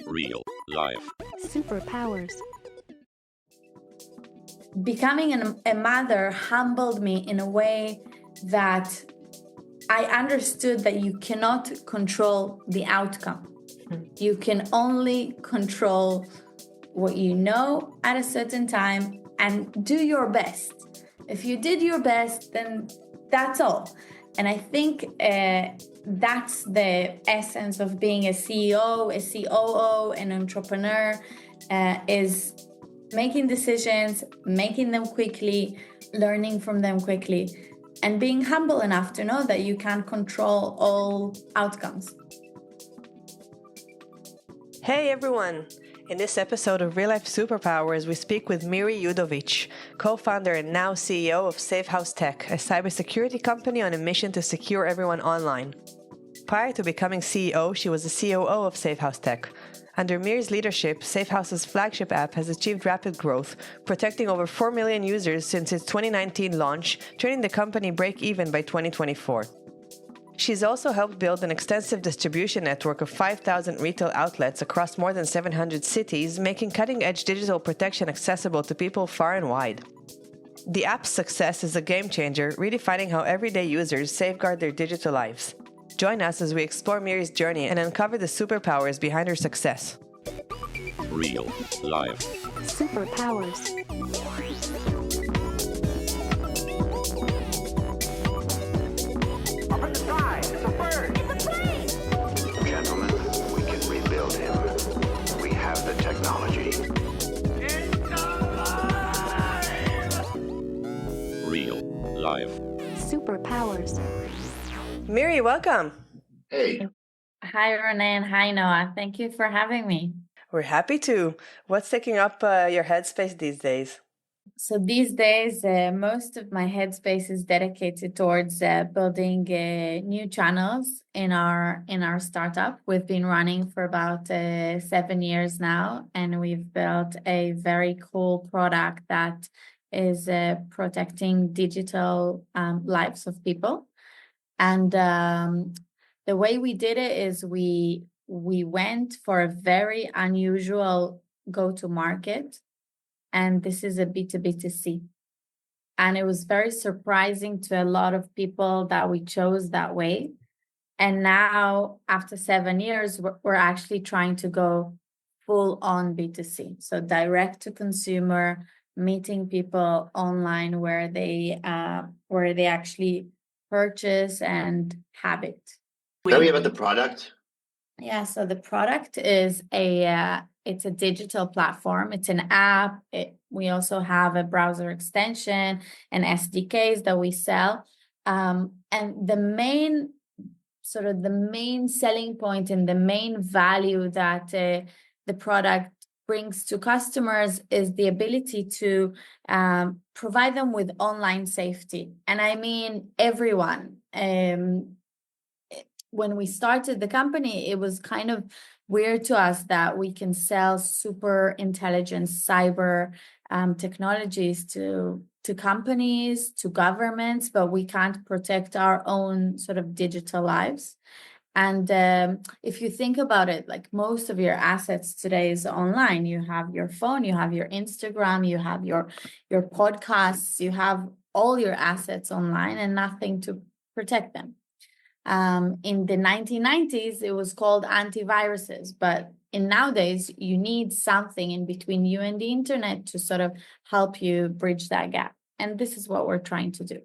Real life. Superpowers. Becoming a mother humbled me in a way that I understood that you cannot control the outcome. You can only control what you know at a certain time and do your best. If you did your best, then that's all. And I think that's the essence of being a CEO, a COO, an entrepreneur, is making decisions, making them quickly, learning from them quickly, and being humble enough to know that you can't control all outcomes. Hey everyone! In this episode of Real Life Superpowers, we speak with Miri Yudovich, co-founder and now CEO of SafeHouse Tech, a cybersecurity company on a mission to secure everyone online. Prior to becoming CEO, she was the COO of SafeHouse Tech. Under Miri's leadership, SafeHouse's flagship app has achieved rapid growth, protecting over 4 million users since its 2019 launch, turning the company break-even by 2024. She's also helped build an extensive distribution network of 5,000 retail outlets across more than 700 cities, making cutting-edge digital protection accessible to people far and wide. The app's success is a game-changer, redefining how everyday users safeguard their digital lives. Join us as we explore Miri's journey and uncover the superpowers behind her success. Real life. Superpowers. Gentlemen, we can rebuild him. We have the technology. Real life. Superpowers. Miri, welcome! Hey, Hi, Renee, and hi, Noah. Thank you for having me. We're happy to. What's taking up your headspace these days? So these days, most of my headspace is dedicated towards building new channels in our startup. We've been running for about 7 years now, and we've built a very cool product that is protecting digital lives of people. And the way we did it is we went for a very unusual go-to-market. And this is a B2B2C. And it was very surprising to a lot of people that we chose that way. And now, after 7 years, we're actually trying to go full on B2C. So direct to consumer, meeting people online where they actually purchase and have it. tell me about the product. Yeah, so the product is it's a digital platform. It's an app. We also have a browser extension and SDKs that we sell. And the main selling point and the main value that the product brings to customers is the ability to provide them with online safety. And I mean everyone. When we started the company, it was kind of weird to us that we can sell super intelligent cyber technologies to companies, to governments, but we can't protect our own sort of digital lives. And if you think about it, like most of your assets today is online. You have your phone, you have your Instagram, you have your podcasts, you have all your assets online and nothing to protect them. In the 1990s, it was called antiviruses, but nowadays you need something in between you and the internet to sort of help you bridge that gap. And this is what we're trying to do.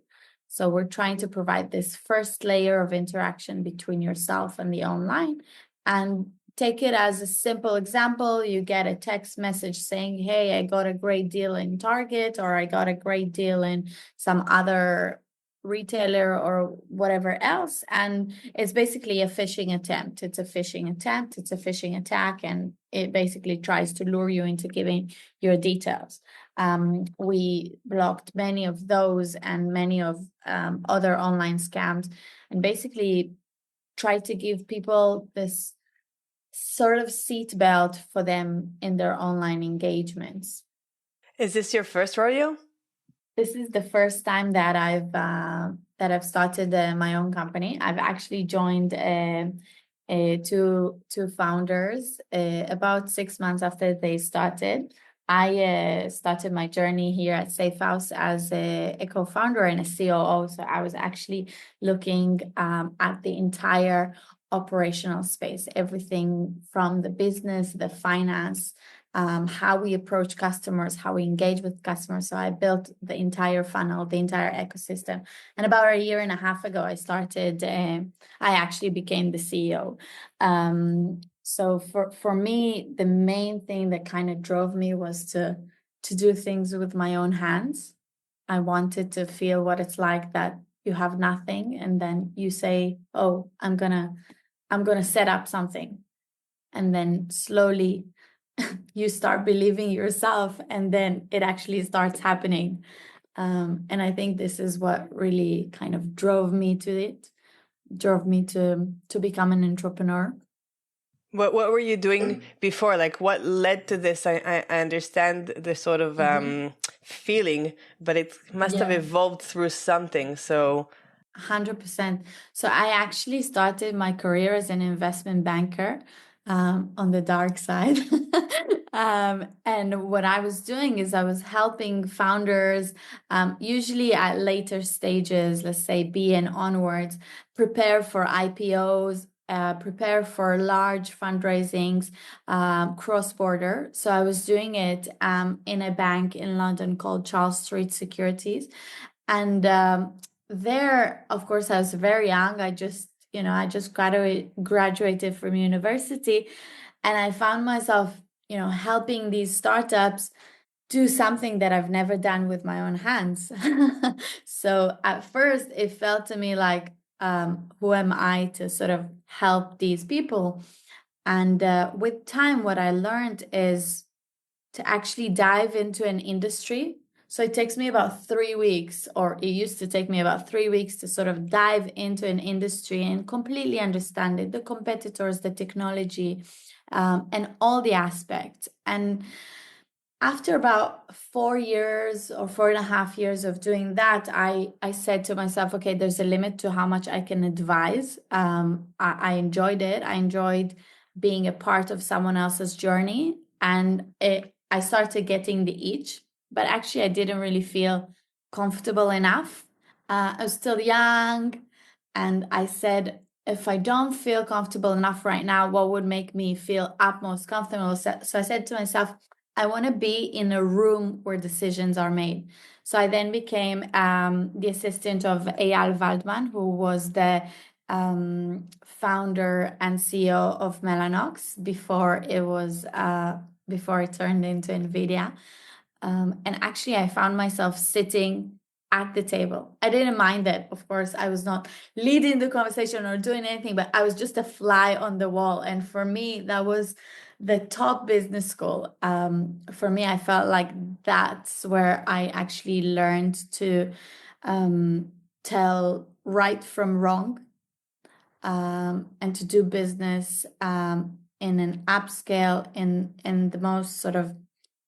So we're trying to provide this first layer of interaction between yourself and the online. And take it as a simple example. You get a text message saying, hey, I got a great deal in Target, or I got a great deal in some other retailer or whatever else, and it's basically a phishing attempt. It's a phishing attack, and it basically tries to lure you into giving your details. We blocked many of those and many of other online scams, and basically try to give people this sort of seatbelt for them in their online engagements. Is this your first rodeo? This is the first time that I've started my own company. I've actually joined two founders. About 6 months after they started, I started my journey here at SafeHouse as a co-founder and a COO. So I was actually looking at the entire operational space, everything from the business, the finance, how we approach customers, how we engage with customers. So I built the entire funnel, the entire ecosystem. And about a year and a half ago, I actually became the CEO. So for me, the main thing that kind of drove me was to do things with my own hands. I wanted to feel what it's like that you have nothing and then you say, oh, I'm gonna set up something. And then slowly you start believing yourself and then it actually starts happening. And I think this is what really kind of drove me to become an entrepreneur. What were you doing before? Like, what led to this? I understand the sort of feeling, but it must have evolved through something. So 100%. So I actually started my career as an investment banker on the dark side. And what I was doing is I was helping founders, usually at later stages, let's say B and onwards, prepare for IPOs, prepare for large fundraisings, cross-border. So I was doing it in a bank in London called Charles Street Securities. And there, of course, I was very young. I just graduated from university, and I found myself, helping these startups do something that I've never done with my own hands. So at first, it felt to me like, who am I to sort of help these people? And with time, what I learned is to actually dive into an industry. So it takes me about 3 weeks, or it used to take me about 3 weeks to sort of dive into an industry and completely understand it, the competitors, the technology, and all the aspects. And after about 4 years or 4.5 years of doing that, I said to myself, okay, there's a limit to how much I can advise. I enjoyed it. I enjoyed being a part of someone else's journey. And I started getting the itch, but actually I didn't really feel comfortable enough. I was still young, and I said, if I don't feel comfortable enough right now, what would make me feel utmost comfortable? So I said to myself, I want to be in a room where decisions are made. So I then became the assistant of Eyal Waldman, who was the founder and CEO of Mellanox before it turned into NVIDIA. And actually, I found myself sitting at the table. I didn't mind that. Of course, I was not leading the conversation or doing anything, but I was just a fly on the wall. And for me, that was the top business school. For me, I felt like that's where I actually learned to tell right from wrong, and to do business in an upscale, in the most sort of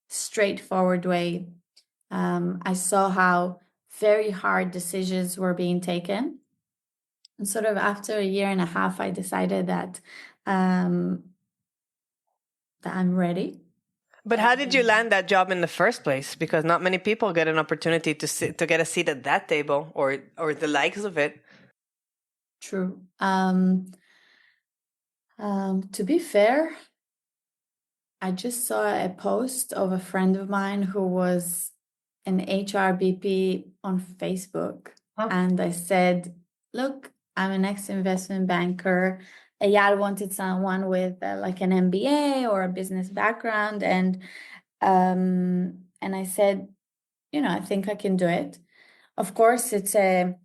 straightforward way. I saw how very hard decisions were being taken. And sort of after a year and a half, I decided that I'm ready. But how did you land that job in the first place? Because not many people get an opportunity to get a seat at that table or the likes of it. True. To be fair, I just saw a post of a friend of mine who was an HRBP on Facebook. And I said, look, I'm an ex-investment banker. Eyal wanted someone with like an MBA or a business background. And I said, I think I can do it. Of course, it's a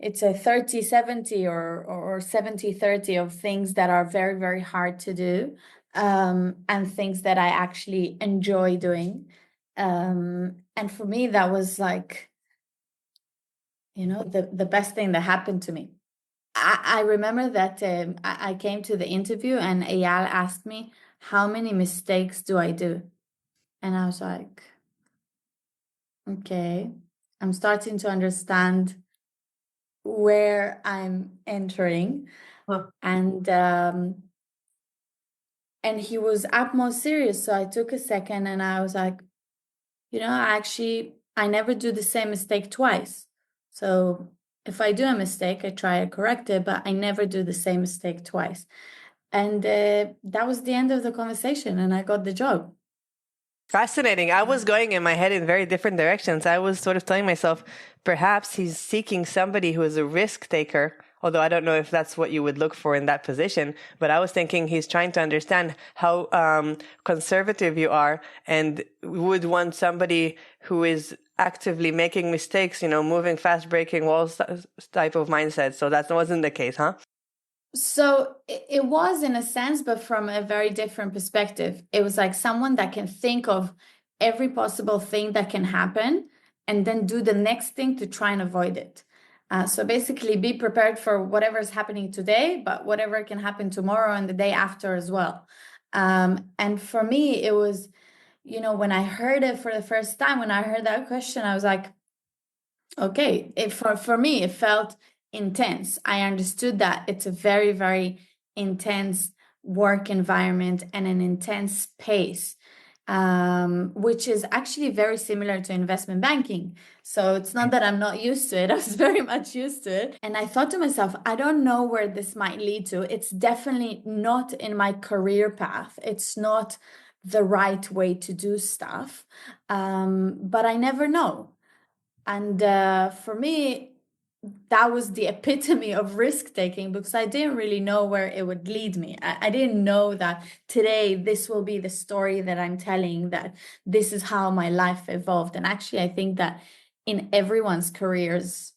30-70 or 70-30 of things that are very, very hard to do, and things that I actually enjoy doing. And for me, that was like, the best thing that happened to me. I remember that I came to the interview and Eyal asked me, how many mistakes do I do? And I was like, okay, I'm starting to understand where I'm entering. Huh. And he was utmost serious. So I took a second and I was like, I never do the same mistake twice. So if I do a mistake, I try to correct it, but I never do the same mistake twice. And that was the end of the conversation, and I got the job. Fascinating. I was going in my head in very different directions. I was sort of telling myself, perhaps he's seeking somebody who is a risk taker, although I don't know if that's what you would look for in that position. But I was thinking he's trying to understand how conservative you are and would want somebody who is actively making mistakes, moving fast, breaking walls type of mindset. So that wasn't the case, huh? So it was in a sense, but from a very different perspective. It was like someone that can think of every possible thing that can happen and then do the next thing to try and avoid it. So basically be prepared for whatever is happening today, but whatever can happen tomorrow and the day after as well. And for me, it was, when I heard it for the first time, when I heard that question, I was like, okay, for me, it felt intense. I understood that it's a very, very intense work environment and an intense pace, which is actually very similar to investment banking. So it's not that I'm not used to it. I was very much used to it. And I thought to myself, I don't know where this might lead to. It's definitely not in my career path. It's not the right way to do stuff. But I never know. And for me, that was the epitome of risk taking, because I didn't really know where it would lead me. I didn't know that today this will be the story that I'm telling, that this is how my life evolved. And actually, I think that in everyone's careers,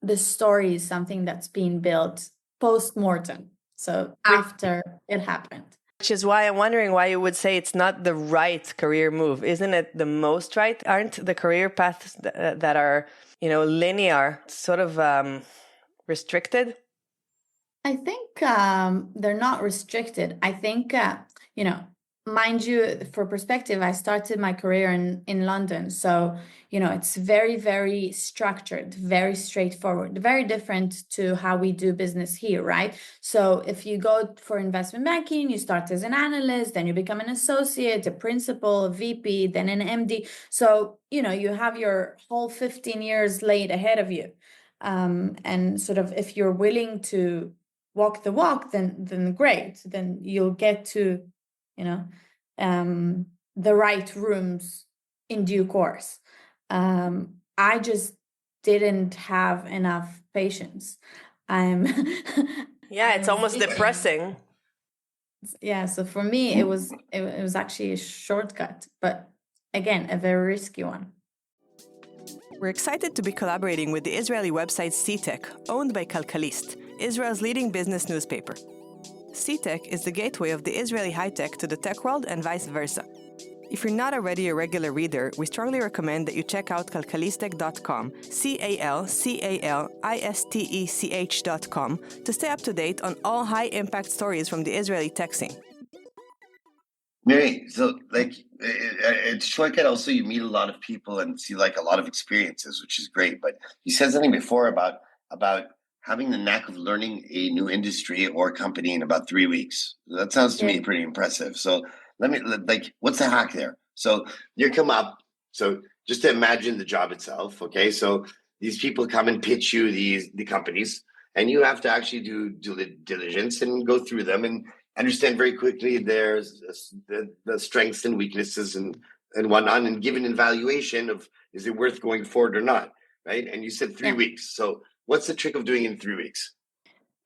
the story is something that's being built post-mortem. So after it happened. Which is why I'm wondering why you would say it's not the right career move. Isn't it the most right? Aren't the career paths that are, linear sort of restricted? I think they're not restricted. I think, mind you, for perspective, I started my career in London. So, it's very, very structured, very straightforward, very different to how we do business here, right? So if you go for investment banking, you start as an analyst, then you become an associate, a principal, a VP, then an MD. So, you have your whole 15 years laid ahead of you. And sort of if you're willing to walk the walk, then great. Then you'll get to, the right rooms in due course. I just didn't have enough patience. Yeah, it's almost depressing. Yeah, so for me, it was actually a shortcut, but again, a very risky one. We're excited to be collaborating with the Israeli website CTech, owned by Kalkalist, Israel's leading business newspaper. CTech is the gateway of the Israeli high-tech to the tech world and vice versa. If you're not already a regular reader, we strongly recommend that you check out kalkalistech.com, CALCALISTECH.com, to stay up to date on all high-impact stories from the Israeli tech scene. Miri, so it's shortcut. Also, you meet a lot of people and see a lot of experiences, which is great. But you said something before about having the knack of learning a new industry or company in about 3 weeks. That sounds to me pretty impressive. So what's the hack there? So you come up. So just to imagine the job itself. Okay, so these people come and pitch you the companies, and you have to actually do due diligence and go through them and understand very quickly there's the strengths and weaknesses and whatnot, and give an evaluation of, is it worth going forward or not, right? And you said 3 weeks. So what's the trick of doing it in 3 weeks?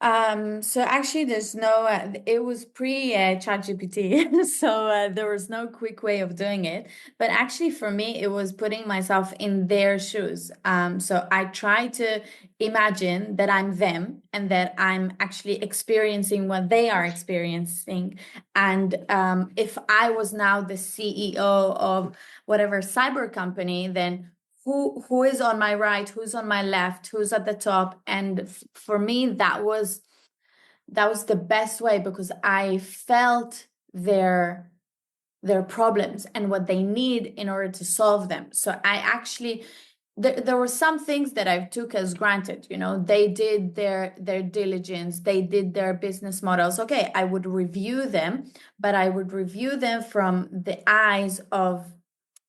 So actually there's no, it was pre-ChatGPT, so there was no quick way of doing it. But actually for me, it was putting myself in their shoes. So I try to imagine that I'm them and that I'm actually experiencing what they are experiencing. And if I was now the CEO of whatever cyber company, then who is on my right, who's on my left, who's at the top. And for me, that was the best way, because I felt their problems and what they need in order to solve them. So I actually there were some things that I took as granted. They did their diligence, they did their business models. Okay, I would review them, but I would review them from the eyes of,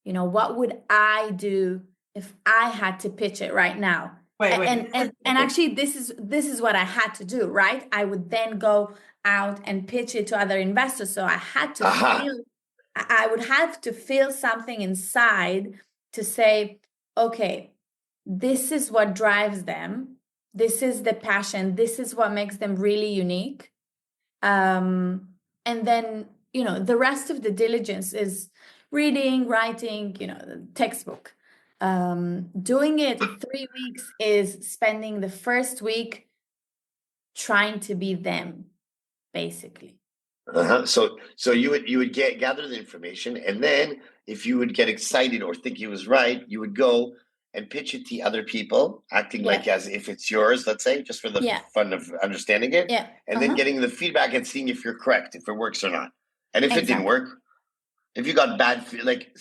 what would I do if I had to pitch it right now? And actually, this is what I had to do, right? I would then go out and pitch it to other investors. So I had to I would have to feel something inside to say, okay, this is what drives them. This is the passion. This is what makes them really unique. And then, the rest of the diligence is reading, writing, the textbook. Doing it 3 weeks is spending the first week trying to be them, basically. So you would gather the information, and then if you would get excited or think it was right, you would go and pitch it to other people, acting like as if it's yours, let's say, just for the fun of understanding it, and then getting the feedback and seeing if you're correct, if it works or not. And if it didn't work, if you got bad, like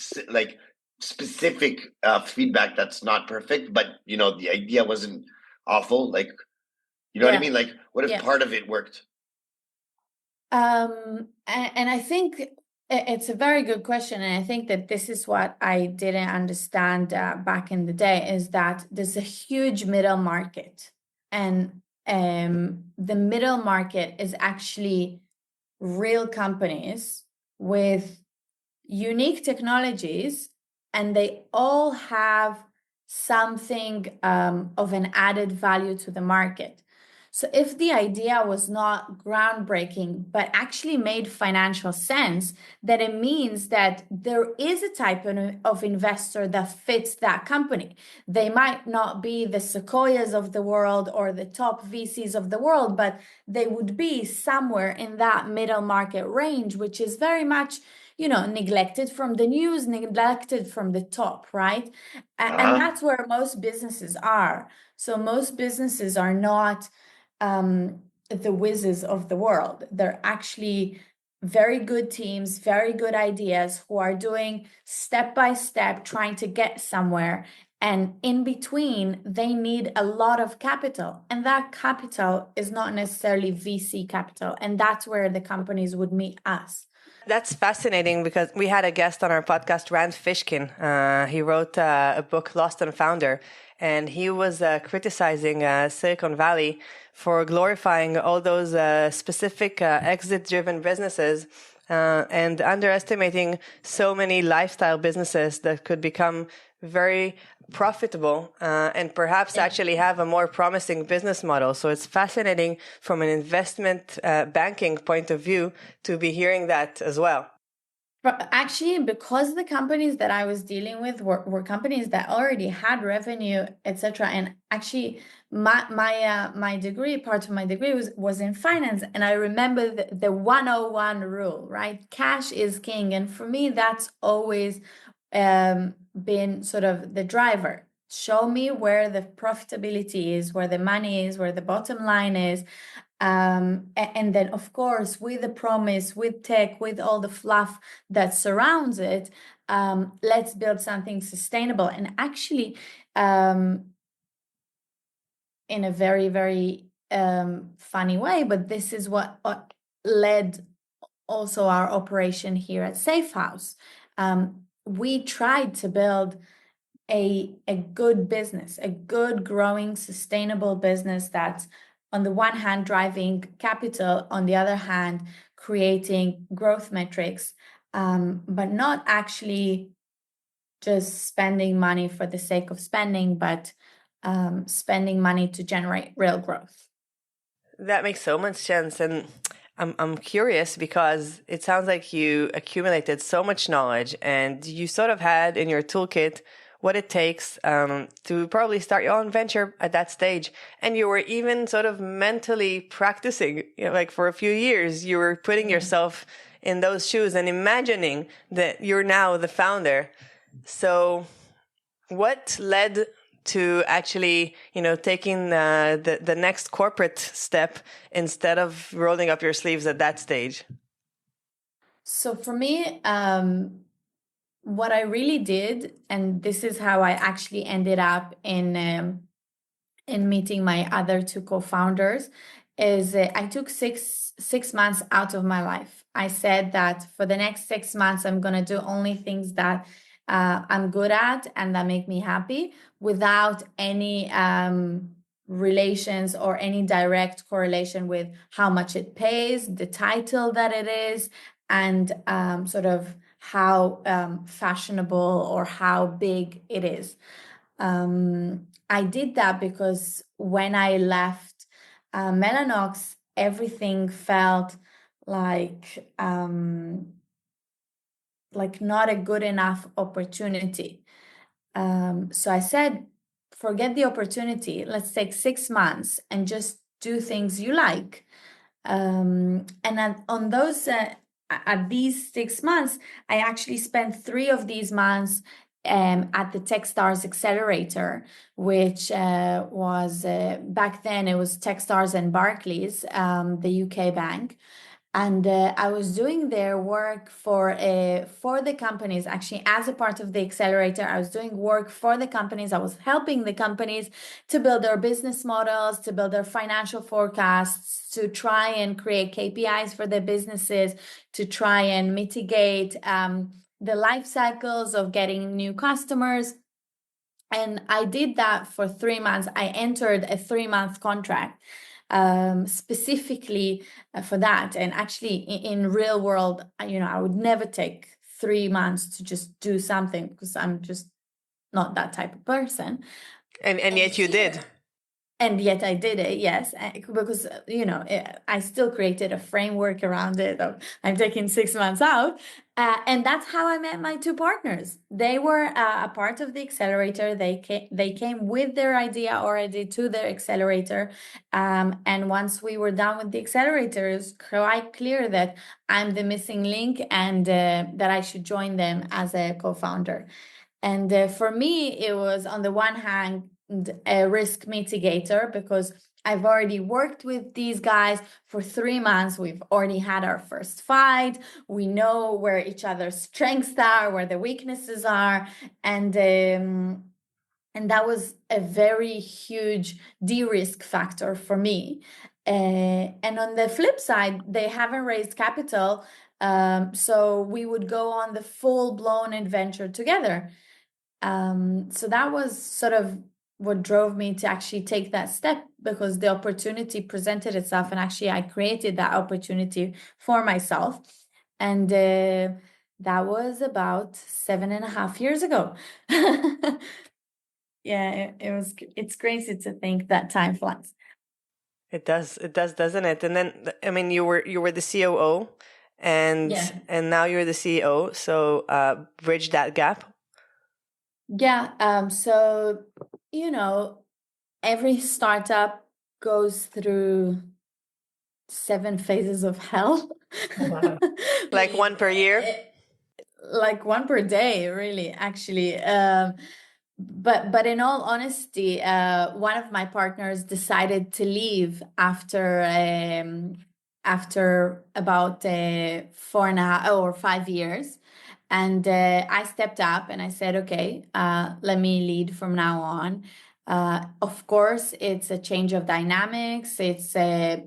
specific feedback that's not perfect, but the idea wasn't awful, like what I mean? Like, what if part of it worked? And I think it's a very good question. And I think that this is what I didn't understand back in the day, is that there's a huge middle market. And the middle market is actually real companies with unique technologies, and they all have something of an added value to the market. So if the idea was not groundbreaking, but actually made financial sense, then it means that there is a type of investor that fits that company. They might not be the Sequoias of the world or the top VCs of the world, but they would be somewhere in that middle market range, which is very much, neglected from the news, neglected from the top, right? And that's where most businesses are. So most businesses are not the whizzes of the world. They're actually very good teams, very good ideas who are doing step by step, trying to get somewhere. And in between, they need a lot of capital. And that capital is not necessarily VC capital. And that's where the companies would meet us. That's fascinating, because we had a guest on our podcast, Rand Fishkin. He wrote a book, Lost and Founder, and he was criticizing Silicon Valley for glorifying all those specific exit-driven businesses and underestimating so many lifestyle businesses that could become very profitable and perhaps actually have a more promising business model. So it's fascinating from an investment banking point of view to be hearing that as well. But actually, because the companies that I was dealing with were companies that already had revenue, etc. And actually, my degree, part of my degree was in finance. And I remember the 101 rule, right? Cash is king. And for me, that's always been sort of the driver. Show me where the profitability is, where the money is, where the bottom line is. And then, of course, with the promise, with tech, with all the fluff that surrounds it, let's build something sustainable. And actually, in a very, very funny way, but this is what led also our operation here at SafeHouse. We tried to build a good business, a good, growing, sustainable business that's, on the one hand, driving capital, on the other hand, creating growth metrics, but not actually just spending money for the sake of spending, but spending money to generate real growth. That makes so much sense. And I'm curious, because it sounds like you accumulated so much knowledge and you sort of had in your toolkit what it takes to probably start your own venture at that stage. And you were even sort of mentally practicing, like for a few years, you were putting yourself in those shoes and imagining that you're now the founder. So what led to actually, taking the next corporate step instead of rolling up your sleeves at that stage? So for me, what I really did, and this is how I actually ended up in meeting my other two co-founders, is I took six months out of my life. I said that for the next 6 months, I'm gonna do only things that I'm good at and that make me happy, without any relations or any direct correlation with how much it pays, the title that it is, and sort of how fashionable or how big it is. I did that because when I left Mellanox, everything felt like not a good enough opportunity. So I said, forget the opportunity. Let's take 6 months and just do things you like. And on those, at these 6 months, I actually spent 3 of these months at the Techstars Accelerator, which was back then it was Techstars and Barclays, the UK bank. And I was doing their work for the companies. Actually, as a part of the accelerator, I was doing work for the companies. I was helping the companies to build their business models, to build their financial forecasts, to try and create KPIs for their businesses, to try and mitigate the life cycles of getting new customers. And I did that for 3 months. I entered a 3-month contract specifically for that. And actually in real world, I would never take 3 months to just do something, because I'm just not that type of person. And yet you did. And yet I did it, yes, because, I still created a framework around it. I'm taking 6 months out. And that's how I met my two partners. They were a part of the accelerator. They came with their idea already to the accelerator. And once we were done with the accelerator, it was quite clear that I'm the missing link, and that I should join them as a co-founder. And for me, it was, on the one hand, a risk mitigator, because I've already worked with these guys for 3 months. We've already had our first fight. We know where each other's strengths are, where the weaknesses are. And that was a very huge de-risk factor for me. And on the flip side, they haven't raised capital. So we would go on the full-blown adventure together. So that was sort of what drove me to actually take that step, because the opportunity presented itself, and actually I created that opportunity for myself. And that was about 7.5 years ago. Yeah, it's crazy to think that time flies. It does, doesn't it? And then, I mean, you were the COO, and now you're the CEO. So bridge that gap. Yeah. So, every startup goes through 7 phases of hell. Like one per year? Like one per day, really, actually. But in all honesty, one of my partners decided to leave after about 4.5 or 5 years. And I stepped up and I said, okay, let me lead from now on. Of course, it's a change of dynamics. It's a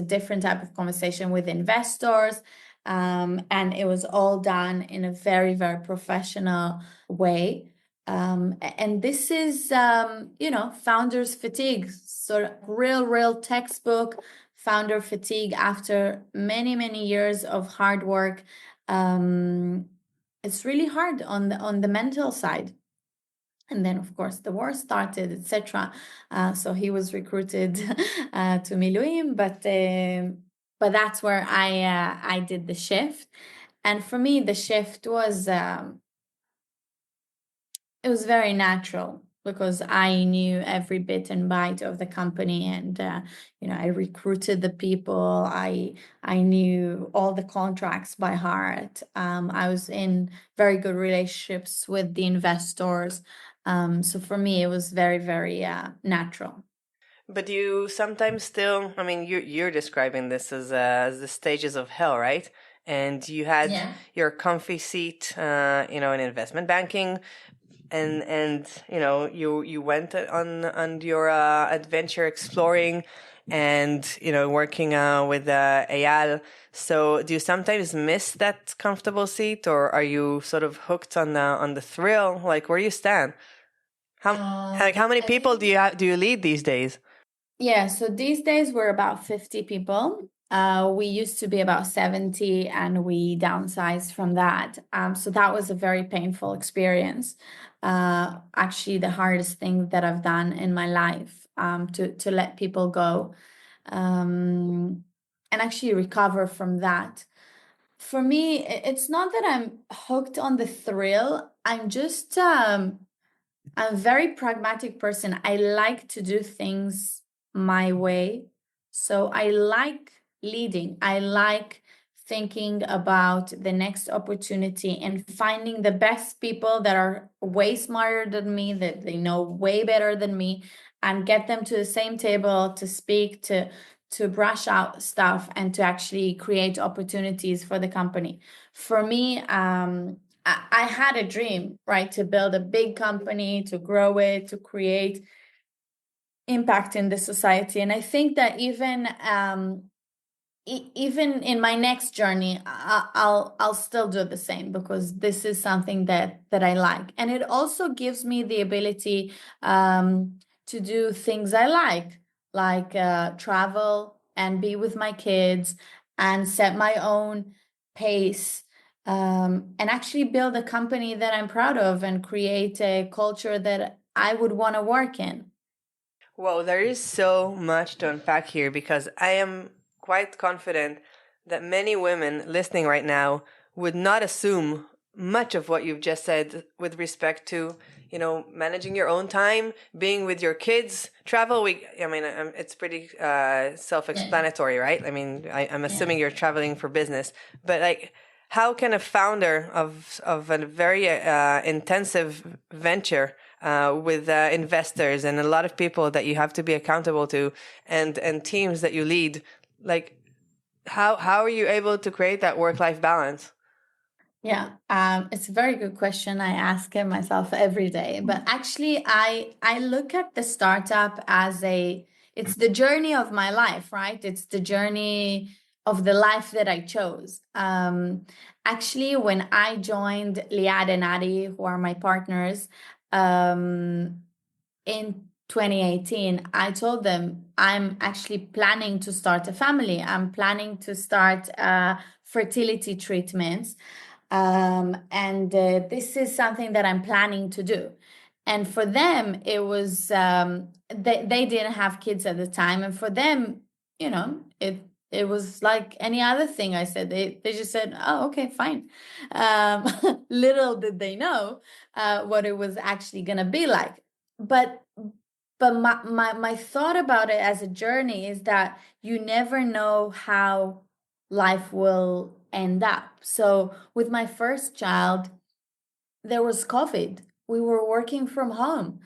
different type of conversation with investors. And it was all done in a very, very professional way. And this is, founders fatigue, sort of real textbook founder fatigue after many, many years of hard work. It's really hard on the mental side. And then, of course, the war started, etc. So he was recruited to Miluim, but that's where I did the shift. And for me, the shift was it was very natural, because I knew every bit and byte of the company, and I recruited the people. I knew all the contracts by heart. I was in very good relationships with the investors. So for me, it was very, very natural. But you sometimes still, I mean, you're describing this as the stages of hell, right? and you had Yeah. your comfy seat, in investment banking, and you went on your adventure exploring, and working with Eyal. So do you sometimes miss that comfortable seat, or are you sort of hooked on the thrill? Like, where do you stand? How many people do you lead these days? Yeah, so these days we're about 50 people. We used to be about 70 and we downsized from that. So that was a very painful experience. Actually, the hardest thing that I've done in my life, to let people go, and actually recover from that. For me, it's not that I'm hooked on the thrill. I'm just I'm a very pragmatic person. I like to do things my way. So I like leading. I like thinking about the next opportunity and finding the best people that are way smarter than me, that they know way better than me, and get them to the same table to speak, to brush out stuff and to actually create opportunities for the company. For me, I had a dream, right, to build a big company, to grow it, to create impact in the society. And I think that even in my next journey, I'll still do the same, because this is something that I like, and it also gives me the ability to do things I like travel and be with my kids and set my own pace, and actually build a company that I'm proud of and create a culture that I would want to work in. Well, there is so much to unpack here, because I am quite confident that many women listening right now would not assume much of what you've just said with respect to, managing your own time, being with your kids, travel. It's pretty self-explanatory, right? I mean, I'm assuming you're traveling for business, but like, how can a founder of a very intensive venture with investors and a lot of people that you have to be accountable to, and teams that you lead, like, how are you able to create that work-life balance? Yeah, it's a very good question. I ask it myself every day. But actually, I look at the startup as it's the journey of my life, right? It's the journey of the life that I chose. Actually, when I joined Liad and Adi, who are my partners, in 2018, I told them I'm actually planning to start a family. I'm planning to start fertility treatments. And this is something that I'm planning to do. And for them, it was, they didn't have kids at the time. And for them, it was like any other thing I said. They just said, oh, okay, fine. Little did they know what it was actually going to be like. But my thought about it as a journey is that you never know how life will end up. So with my first child, there was COVID. We were working from home.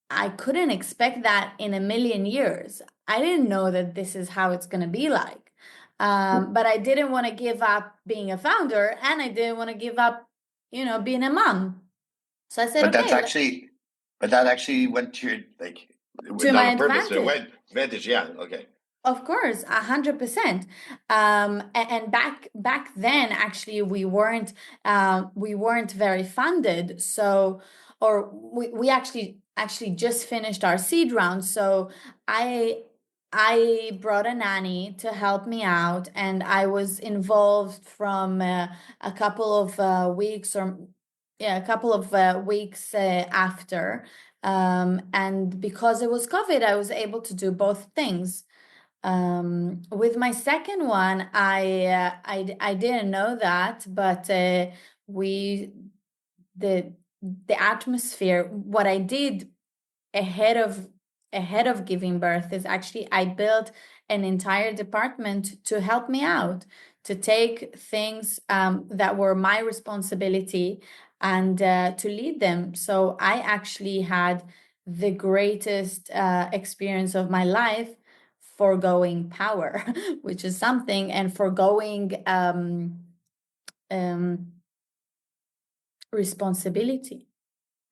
I couldn't expect that in a million years. I didn't know that this is how it's going to be like. But I didn't want to give up being a founder, and I didn't want to give up, being a mom. So I said, But okay. that actually went to your, like, To not my on purpose, but it advantage. went advantage. Yeah. Okay. Of course, 100%. And back then, actually, we weren't very funded. So, or we actually just finished our seed round. So I brought a nanny to help me out, and I was involved from a couple of weeks, or yeah, a couple of weeks after. And because it was COVID, I was able to do both things. With my second one, I didn't know that, but we the atmosphere. What I did ahead of giving birth is actually I built an entire department to help me out, to take things that were my responsibility and to lead them. So I actually had the greatest experience of my life, foregoing power, which is something, and foregoing responsibility.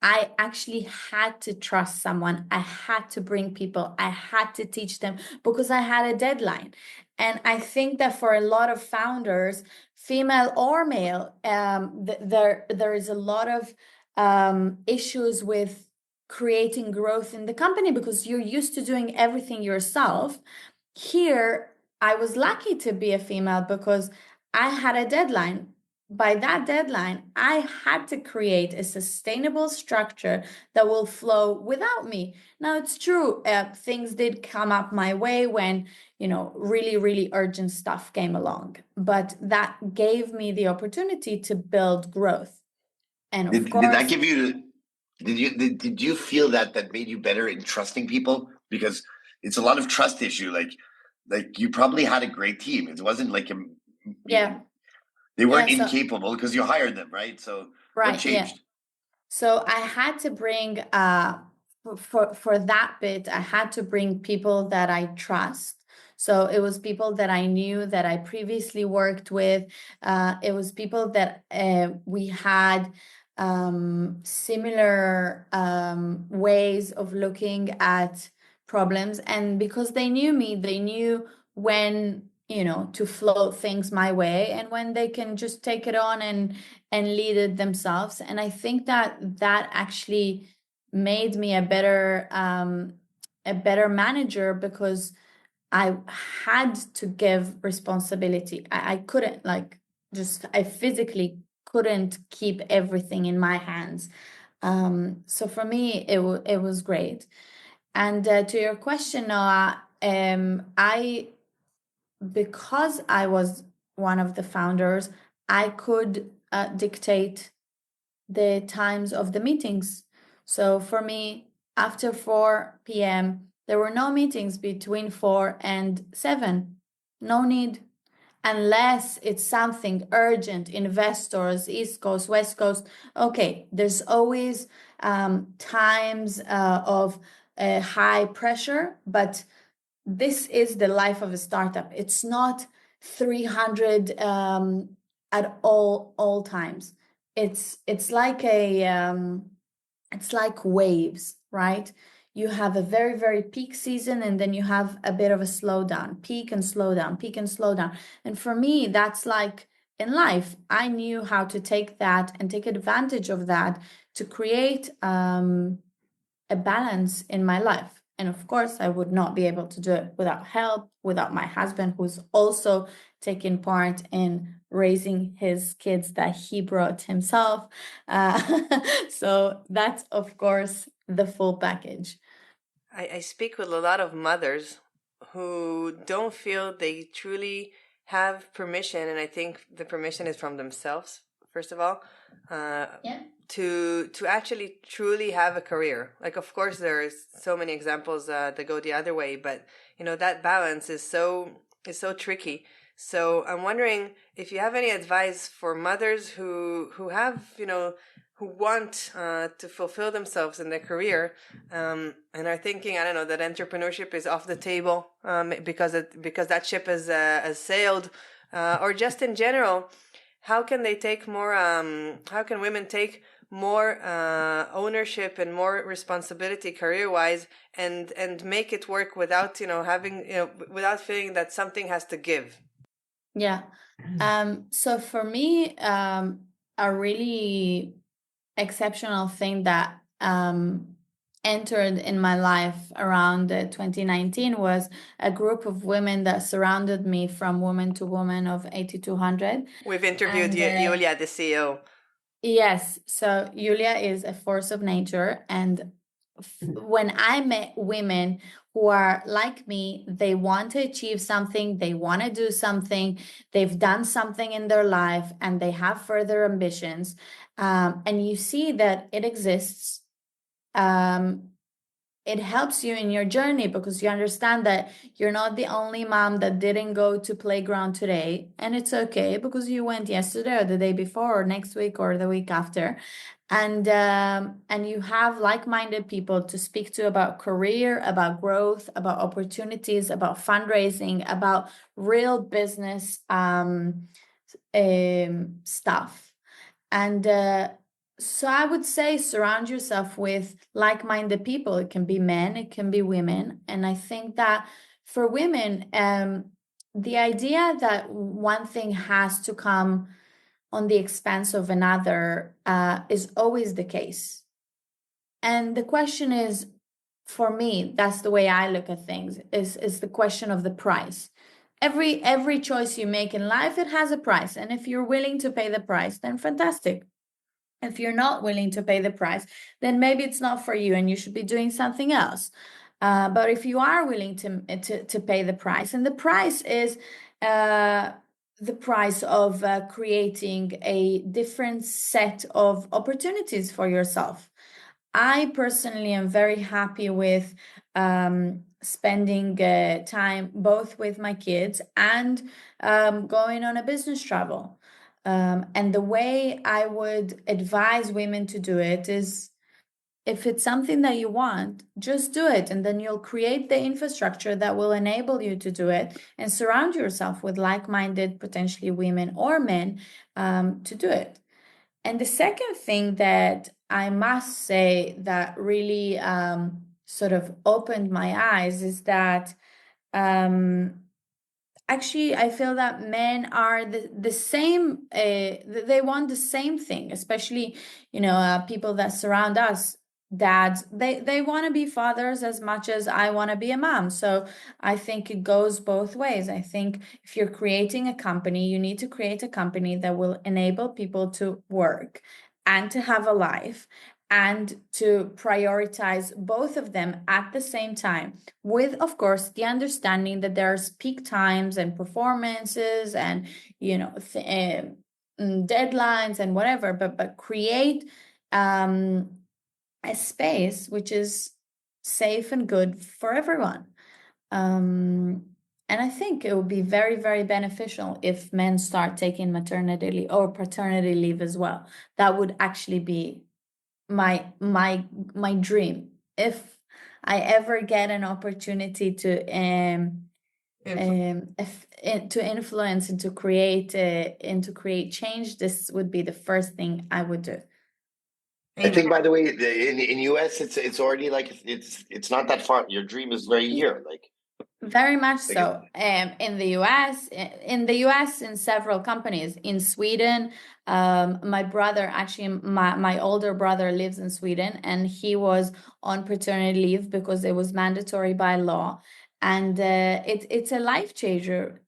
I actually had to trust someone. I had to bring people. I had to teach them because I had a deadline. And I think that for a lot of founders, female or male, there is a lot of issues with creating growth in the company because you're used to doing everything yourself. Here, I was lucky to be a female because I had a deadline. By that deadline, I had to create a sustainable structure that will flow without me. Now, it's true, things did come up my way when, really, really urgent stuff came along, but that gave me the opportunity to build growth. And of course, did that give you? Did you feel that made you better in trusting people? Because it's a lot of trust issue. Like you probably had a great team. It wasn't like they weren't incapable because you hired them, right? So what changed? So I had to bring for that bit, I had to bring people that I trust. So it was people that I knew that I previously worked with. It was people that we had similar ways of looking at problems. And because they knew me, they knew when to float things my way and when they can just take it on and lead it themselves. And I think that actually made me a better manager because I had to give responsibility. I couldn't I physically couldn't keep everything in my hands. So for me, it was great. And to your question, Noah, because I was one of the founders, I could dictate the times of the meetings. So for me, after 4 p.m., there were no meetings between 4 and 7. No need. Unless it's something urgent, investors, East Coast, West Coast. Okay, there's always times of high pressure, but this is the life of a startup. It's not 300 at all times. It's like it's like waves, right? You have a very, very peak season, and then you have a bit of a slowdown, peak and slow down, peak and slow down. And for me, that's like in life. I knew how to take that and take advantage of that to create a balance in my life. And of course, I would not be able to do it without help, without my husband, who's also taking part in raising his kids that he brought himself. So that's, of course, the full package. I speak with a lot of mothers who don't feel they truly have permission, and I think the permission is from themselves, first of all, to actually truly have a career. Like, of course, there's so many examples that go the other way, but that balance is so tricky. So I'm wondering if you have any advice for mothers who have who want to fulfill themselves in their career, and are thinking, I don't know, that entrepreneurship is off the table because that ship has sailed, or just in general, how can they take more? How can women take more ownership and more responsibility career-wise, and make it work without having without feeling that something has to give? Yeah. So for me, a really exceptional thing that entered in my life around 2019 was a group of women that surrounded me, from Woman to Woman of 8200. We've interviewed Yulia, the CEO. Yes. So Yulia is a force of nature. And when I met women who are like me, they want to achieve something, they want to do something, they've done something in their life, and they have further ambitions. And you see that it exists. It helps you in your journey because you understand that you're not the only mom that didn't go to playground today, and it's okay because you went yesterday or the day before or next week or the week after. And you have like-minded people to speak to about career, about growth, about opportunities, about fundraising, about real business stuff. And so I would say surround yourself with like-minded people. It can be men, it can be women. And I think that for women, the idea that one thing has to come on the expense of another is always the case. And the question is, for me, that's the way I look at things, is the question of the price. Every choice you make in life, it has a price. And if you're willing to pay the price, then fantastic. If you're not willing to pay the price, then maybe it's not for you and you should be doing something else. But if you are willing to pay the price, and the price is the price of creating a different set of opportunities for yourself. I personally am very happy with spending time both with my kids and going on a business travel. And the way I would advise women to do it is, if it's something that you want, just do it. And then you'll create the infrastructure that will enable you to do it, and surround yourself with like-minded, potentially women or men, to do it. And the second thing that I must say that really sort of opened my eyes is that actually, I feel that men are the same, they want the same thing, especially, people that surround us, dads, they want to be fathers as much as I want to be a mom. So I think it goes both ways. I think if you're creating a company, you need to create a company that will enable people to work and to have a life, and to prioritize both of them at the same time, with, of course, the understanding that there's peak times and performances and, deadlines and whatever, but create a space which is safe and good for everyone. And I think it would be very, very beneficial if men start taking maternity leave or paternity leave as well. That would actually be my dream, if I ever get an opportunity to influence and to create change. This would be the first thing I would do. I think, by the way, in US, it's already like it's not that far. Your dream is very here, like. Very much so. In the US, in several companies. In Sweden, my brother, actually, my older brother lives in Sweden, and he was on paternity leave because it was mandatory by law. And it's a life changer,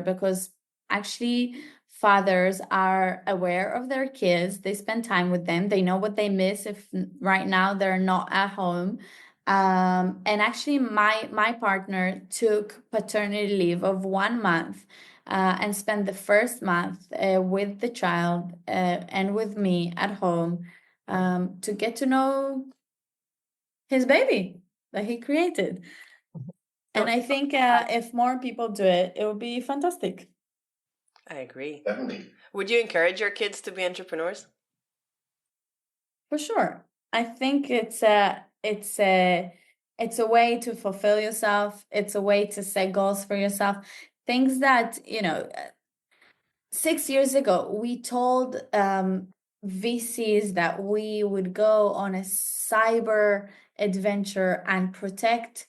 because actually fathers are aware of their kids. They spend time with them. They know what they miss if right now they're not at home. And actually, my partner took paternity leave of 1 month and spent the first month with the child and with me at home to get to know his baby that he created. And I think if more people do it, it would be fantastic. I agree. Definitely. Would you encourage your kids to be entrepreneurs? For sure. I think it's a way to fulfill yourself. It's a way to set goals for yourself. Things that, 6 years ago, we told VCs that we would go on a cyber adventure and protect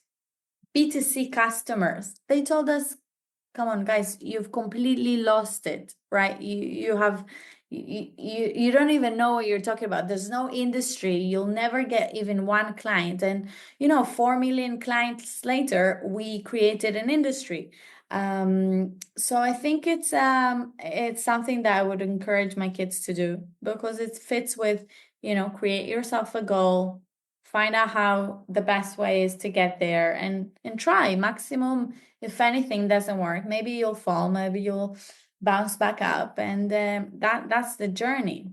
B2C customers. They told us, come on, guys, you've completely lost it, right? You don't even know what you're talking about. There's no industry. You'll never get even one client. And 4 million clients later, we created an industry. So I think it's something that I would encourage my kids to do, because it fits with, create yourself a goal, find out how the best way is to get there, and try maximum. If anything doesn't work, maybe you'll fall, maybe you'll bounce back up, and that's the journey.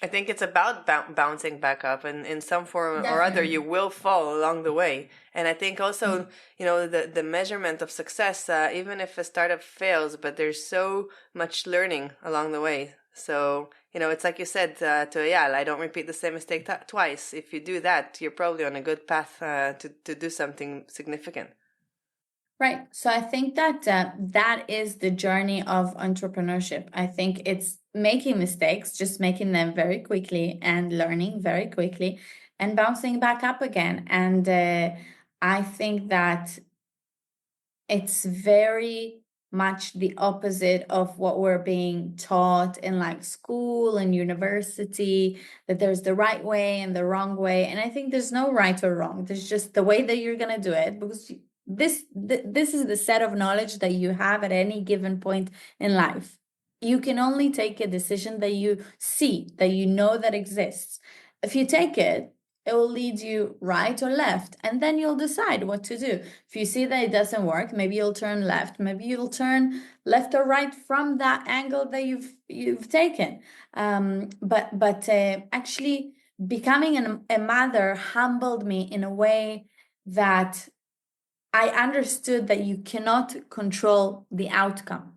I think it's about bouncing back up, and in some form or other, you will fall along the way. And I think also, the measurement of success, even if a startup fails, but there's so much learning along the way. So, it's like you said to Eyal, I don't repeat the same mistake twice. If you do that, you're probably on a good path to do something significant. Right. So I think that that is the journey of entrepreneurship. I think it's making mistakes, just making them very quickly and learning very quickly and bouncing back up again. And I think that it's very much the opposite of what we're being taught in like school and university, that there's the right way and the wrong way. And I think there's no right or wrong. There's just the way that you're going to do it, because this is the set of knowledge that you have at any given point in life. You can only take a decision that you see, that you know that exists. If you take it, it will lead you right or left, and then you'll decide what to do. If you see that it doesn't work, maybe you'll turn left, maybe you'll turn left or right from that angle that you've taken. But actually becoming a mother humbled me in a way that I understood that you cannot control the outcome.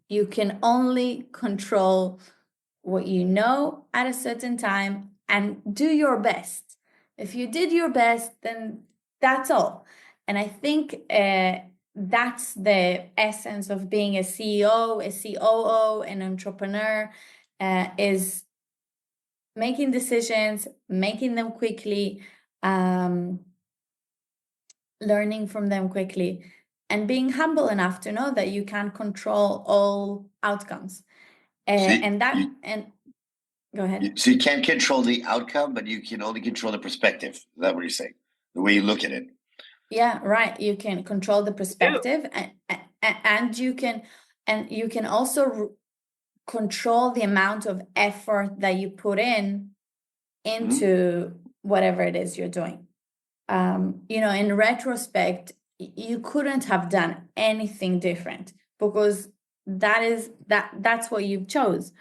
You can only control what you know at a certain time and do your best. If you did your best, then that's all. And I think that's the essence of being a CEO, a COO, an entrepreneur, is making decisions, making them quickly, learning from them quickly, and being humble enough to know that you can't control all outcomes. Go ahead. So you can't control the outcome, but you can only control the perspective. Is that what you're saying? The way you look at it. Yeah, right. You can control the perspective, and you can also control the amount of effort that you put into whatever it is you're doing. In retrospect, you couldn't have done anything different, because that's what you chose.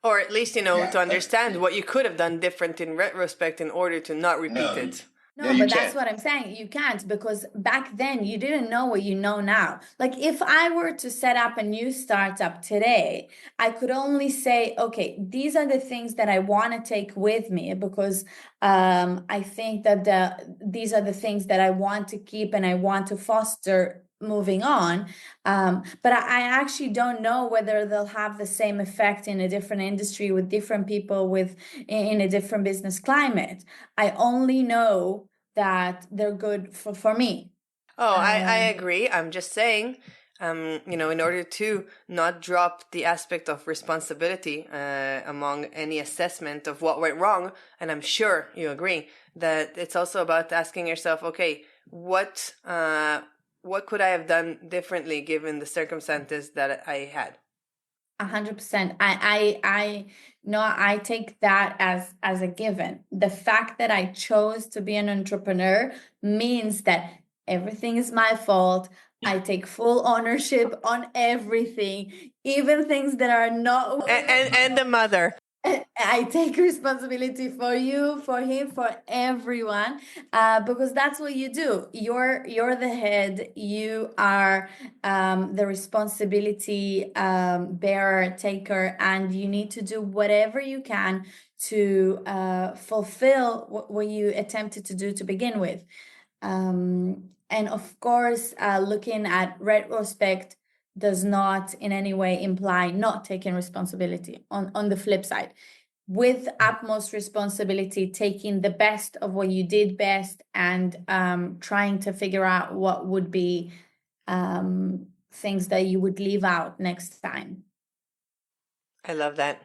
Or at least, to understand what you could have done different in retrospect in order to not repeat it. No, but that's what I'm saying. You can't, because back then you didn't know what you know now. Like if I were to set up a new startup today, I could only say, okay, these are the things that I want to take with me, because I think that these are the things that I want to keep and I want to foster moving on. But I actually don't know whether they'll have the same effect in a different industry with different people in a different business climate. I only know that they're good for me. Oh, I agree. I'm just saying, in order to not drop the aspect of responsibility among any assessment of what went wrong, and I'm sure you agree that it's also about asking yourself, okay, what could I have done differently given the circumstances that I had? 100%. I take that as a given. The fact that I chose to be an entrepreneur means that everything is my fault. I take full ownership on everything, even things that are not. And the mother. I take responsibility for you, for him, for everyone, because that's what you do. You're the head. You are the responsibility bearer, taker, and you need to do whatever you can to fulfill what you attempted to do to begin with. And of course, looking at retrospect does not in any way imply not taking responsibility. On the flip side, with utmost responsibility, taking the best of what you did best and trying to figure out what would be things that you would leave out next time. I love that.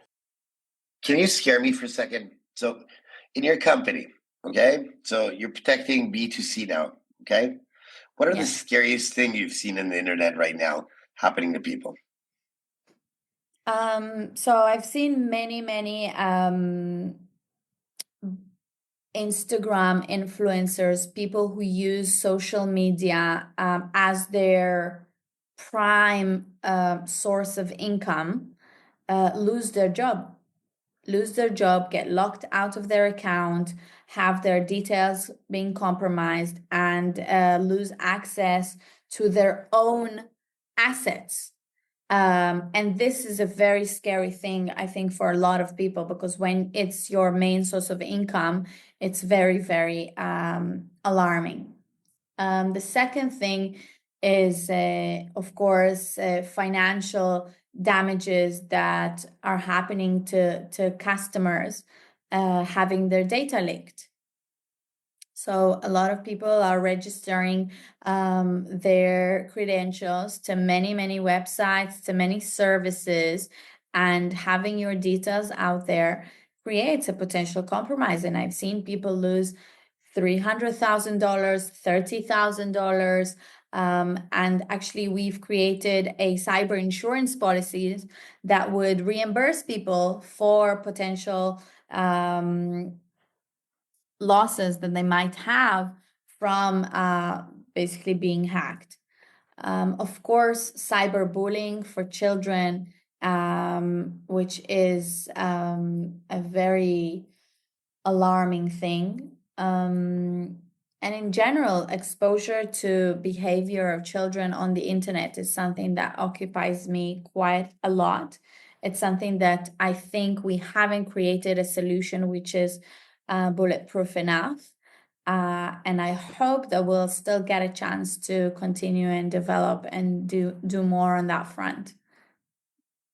Can you scare me for a second? So in your company, okay, so you're protecting B2C now, okay? What are the scariest thing you've seen in the internet right now happening to people? So I've seen many Instagram influencers, people who use social media as their prime source of income, lose their job, get locked out of their account, have their details being compromised, and lose access to their own assets. And this is a very scary thing, I think, for a lot of people, because when it's your main source of income, it's very, very alarming. The second thing is, of course, financial damages that are happening to customers having their data leaked. So a lot of people are registering their credentials to many, many websites, to many services, and having your details out there creates a potential compromise. And I've seen people lose $300,000, $30,000. And actually, we've created a cyber insurance policies that would reimburse people for potential losses that they might have from basically being hacked. Of course, cyberbullying for children, which is a very alarming thing. And in general, exposure to behavior of children on the internet is something that occupies me quite a lot. It's something that I think we haven't created a solution which is bulletproof enough. And I hope that we'll still get a chance to continue and develop and do more on that front.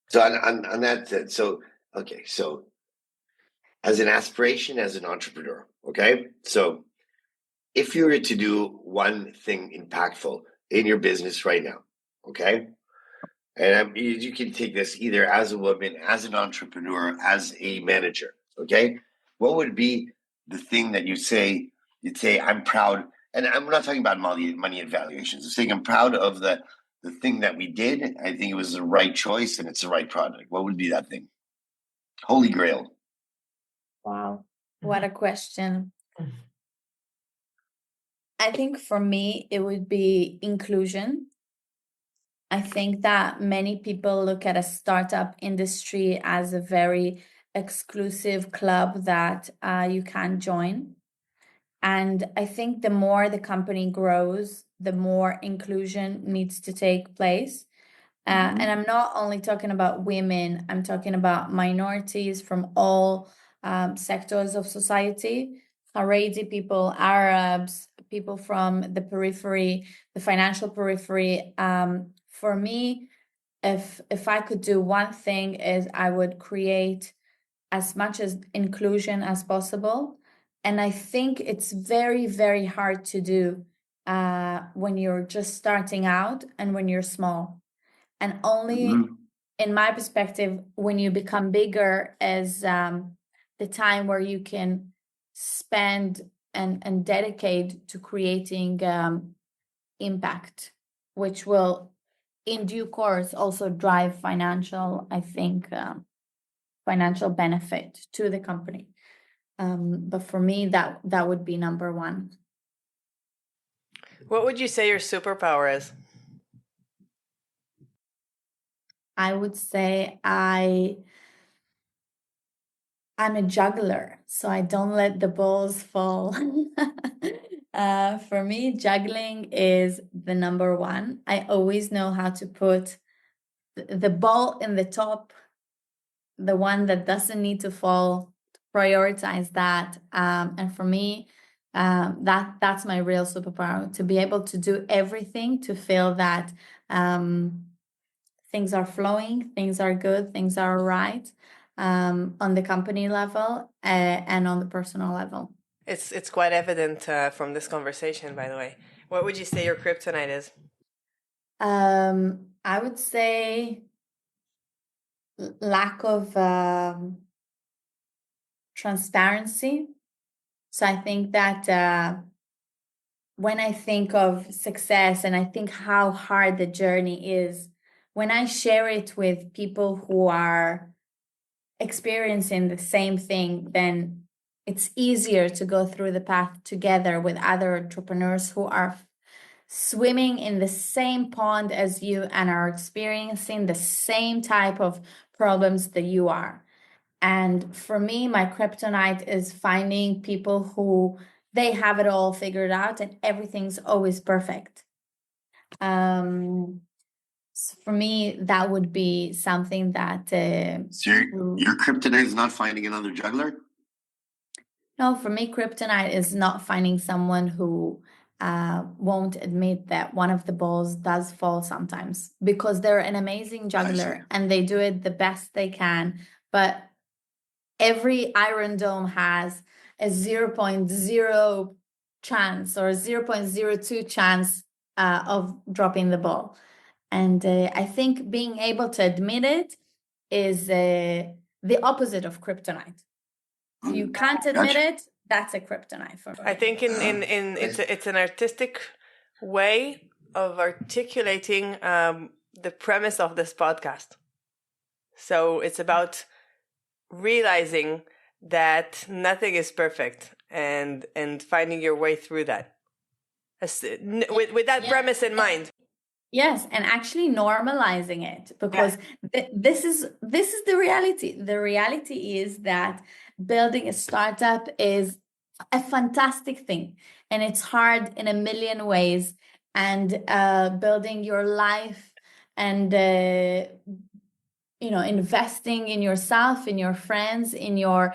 So on that, so as an aspiration, as an entrepreneur, okay? So if you were to do one thing impactful in your business right now, okay? And you can take this either as a woman, as an entrepreneur, as a manager, okay? What would be the thing that you'd say, I'm proud, and I'm not talking about money evaluations. I'm saying I'm proud of the thing that we did. I think it was the right choice and it's the right product. What would be that thing? Holy Grail. Wow, what a question. I think for me, it would be inclusion. I think that many people look at a startup industry as a very exclusive club that you can join. And I think the more the company grows, the more inclusion needs to take place. And I'm not only talking about women, I'm talking about minorities from all sectors of society, Haredi people, Arabs, people from the periphery, the financial periphery. For me, if I could do one thing, is I would create as much as inclusion as possible. And I think it's very, very hard to do when you're just starting out and when you're small. And only, in my perspective, when you become bigger is the time where you can spend and dedicate to creating impact, which will, in due course, also drive financial, I think, financial benefit to the company. But for me, that would be number one. What would you say your superpower is? I would say I'm a juggler, so I don't let the balls fall. For me, juggling is the number one. I always know how to put the ball in the top, the one that doesn't need to fall, prioritize that. And for me, that's my real superpower, to be able to do everything to feel that things are flowing, things are good, things are right, on the company level and on the personal level. It's quite evident from this conversation, by the way. What would you say your kryptonite is? I would say lack of transparency. So I think that when I think of success and I think how hard the journey is, when I share it with people who are experiencing the same thing, then it's easier to go through the path together with other entrepreneurs who are swimming in the same pond as you and are experiencing the same type of problems that you are. And for me, my kryptonite is finding people who they have it all figured out and everything's always perfect. So for me, that would be something that. So your kryptonite is not finding another juggler? No, for me, kryptonite is not finding someone who won't admit that one of the balls does fall sometimes, because they're an amazing juggler and they do it the best they can. But every Iron Dome has a 0.0 chance or 0.02 chance of dropping the ball. And I think being able to admit it is the opposite of kryptonite. If you can't admit it, that's a kryptonite for me. I think it's an artistic way of articulating the premise of this podcast. So it's about realizing that nothing is perfect and finding your way through that. With that premise in mind. Yes, and actually normalizing it, because this is the reality. The reality is that building a startup is a fantastic thing, and it's hard in a million ways. And building your life and investing in yourself, in your friends, in your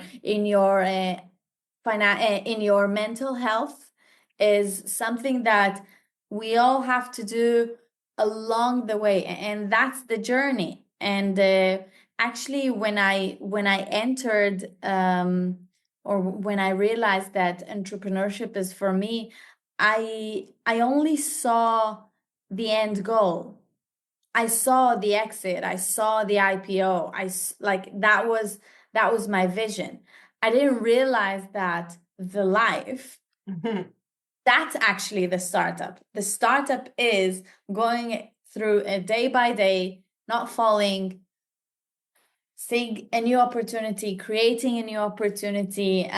mental health is something that we all have to do along the way, and that's the journey. And actually, when I entered or when I realized that entrepreneurship is for me, I only saw the end goal. I saw the exit. I saw the IPO. That was my vision. I didn't realize that the life. That's actually the startup. The startup is going through a day by day, not falling, seeing a new opportunity, creating a new opportunity,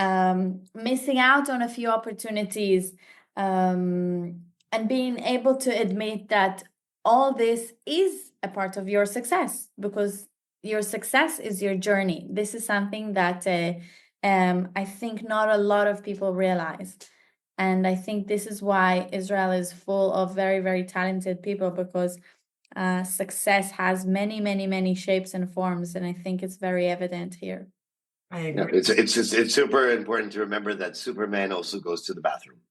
missing out on a few opportunities, and being able to admit that all this is a part of your success, because your success is your journey. This is something that I think not a lot of people realize. And I think this is why Israel is full of very, very talented people, because success has many, many, many shapes and forms. And I think it's very evident here. I agree. It's super important to remember that Superman also goes to the bathroom.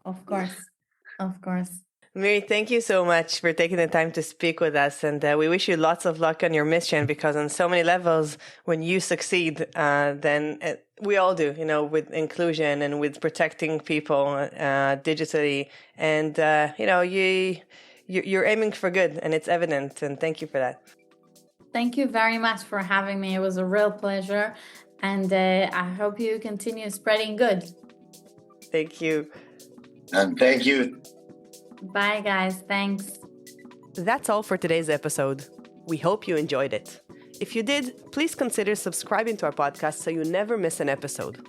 Of course. Miri, thank you so much for taking the time to speak with us. And we wish you lots of luck on your mission, because on so many levels, when you succeed, then we all do, with inclusion and with protecting people digitally. And, you're aiming for good, and it's evident. And thank you for that. Thank you very much for having me. It was a real pleasure. And I hope you continue spreading good. Thank you. And thank you. Bye, guys. Thanks. That's all for today's episode. We hope you enjoyed it. If you did, please consider subscribing to our podcast so you never miss an episode.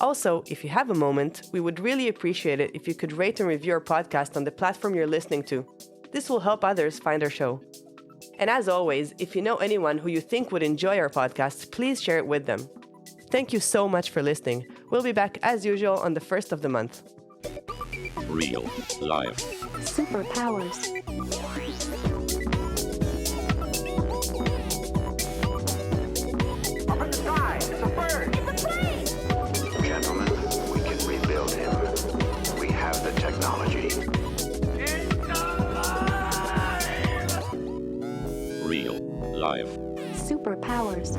Also, if you have a moment, we would really appreciate it if you could rate and review our podcast on the platform you're listening to. This will help others find our show. And as always, if you know anyone who you think would enjoy our podcast, please share it with them. Thank you so much for listening. We'll be back as usual on the 1st of the month. Real life. Superpowers. Up in the sky, it's a bird. It's a plane. Gentlemen, we can rebuild him. We have the technology. It's alive! Real life. Superpowers.